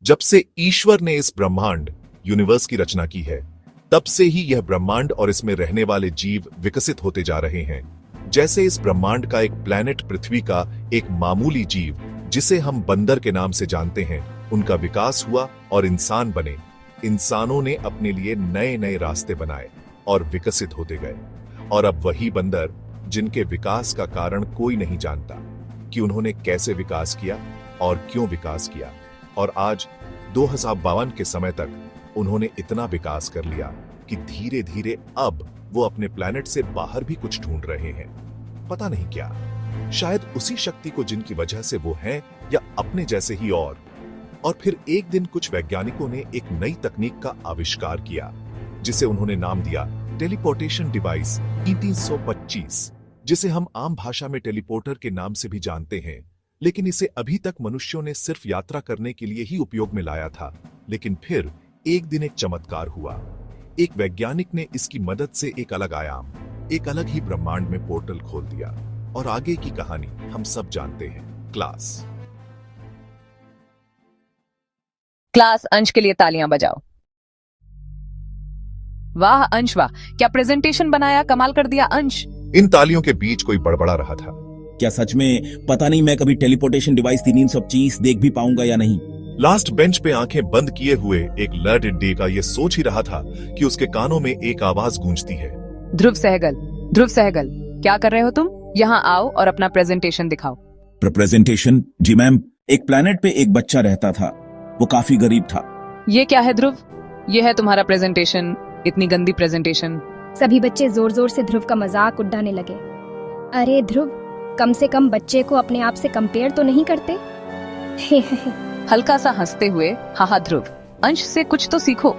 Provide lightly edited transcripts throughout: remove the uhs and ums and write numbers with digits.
जब से ईश्वर ने इस ब्रह्मांड यूनिवर्स की रचना की है, तब से ही यह ब्रह्मांड और इसमें रहने वाले जीव विकसित होते जा रहे हैं। जैसे इस ब्रह्मांड का एक प्लैनेट पृथ्वी का एक मामूली जीव, जिसे हम बंदर के नाम से जानते हैं, उनका विकास हुआ और इंसान बने। इंसानों ने अपने लिए नए नए रास्ते बनाए और विकसित होते गए। और अब वही बंदर, जिनके विकास का कारण कोई नहीं जानता कि उन्होंने कैसे विकास किया और क्यों विकास किया, और आज 2052 के समय तक उन्होंने इतना विकास कर लिया कि धीरे धीरे अब वो अपने प्लैनेट से बाहर भी कुछ ढूंढ रहे हैं। पता नहीं क्या, शायद उसी शक्ति को जिनकी वजह से वो हैं, या अपने जैसे ही। और फिर एक दिन कुछ वैज्ञानिकों ने एक नई तकनीक का आविष्कार किया, जिसे उन्होंने नाम दिया टेलीपोर्टेशन डिवाइस E325, जिसे हम आम भाषा में टेलीपोर्टर के नाम से भी जानते हैं। लेकिन इसे अभी तक मनुष्यों ने सिर्फ यात्रा करने के लिए ही उपयोग में लाया था। लेकिन फिर एक दिन एक चमत्कार हुआ। एक वैज्ञानिक ने इसकी मदद से एक अलग आयाम, एक अलग ही ब्रह्मांड में पोर्टल खोल दिया। और आगे की कहानी हम सब जानते हैं। क्लास अंश के लिए तालियां बजाओ। वाह अंश वाह, क्या प्रेजेंटेशन बनाया, कमाल कर दिया अंश। इन तालियों के बीच कोई बड़बड़ा रहा था। क्या सच में? पता नहीं मैं कभी टेलीपोर्टेशन डिवाइस 325 देख भी पाऊंगा या नहीं। लास्ट बेंच पे आंखें बंद किए हुए एक लर्ड डे का ये सोच ही रहा था कि उसके कानों में एक आवाज गूंजती है। ध्रुव सहगल, क्या कर रहे हो तुम? यहाँ आओ और अपना प्रेजेंटेशन दिखाओ। प्रेजेंटेशन? जी मैम, एक प्लेनेट पे एक बच्चा रहता था, वो काफी गरीब था। ये क्या है ध्रुव? ये है तुम्हारा प्रेजेंटेशन? इतनी गंदी प्रेजेंटेशन। सभी बच्चे जोर जोर से ध्रुव का मजाक उड़ाने लगे। अरे ध्रुव, कम से कम बच्चे को अपने आप से कंपेयर तो नहीं करते? हल्का सा हंसते हुए, हाँ ध्रुव, अंश से कुछ तो सीखो।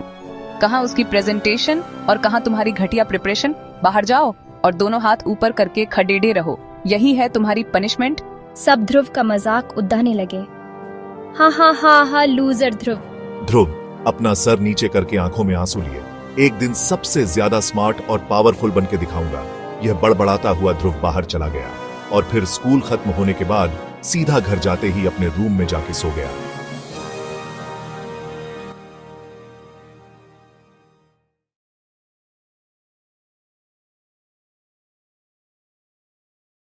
कहाँ उसकी प्रेजेंटेशन और कहाँ तुम्हारी घटिया प्रिपरेशन। बाहर जाओ और दोनों हाथ ऊपर करके खड़ेड़े रहो। यही है तुम्हारी पनिशमेंट। सब ध्रुव का मजाक उड़ाने लगे। हाँ, लूजर ध्रुव अपना सर नीचे करके आंखों में आंसू लिए। एक दिन सबसे ज्यादा स्मार्ट और पावरफुल बन के दिखाऊंगा। यह बड़बड़ाता हुआ ध्रुव बाहर चला गया और फिर स्कूल खत्म होने के बाद सीधा घर जाते ही अपने रूम में जाके सो गया।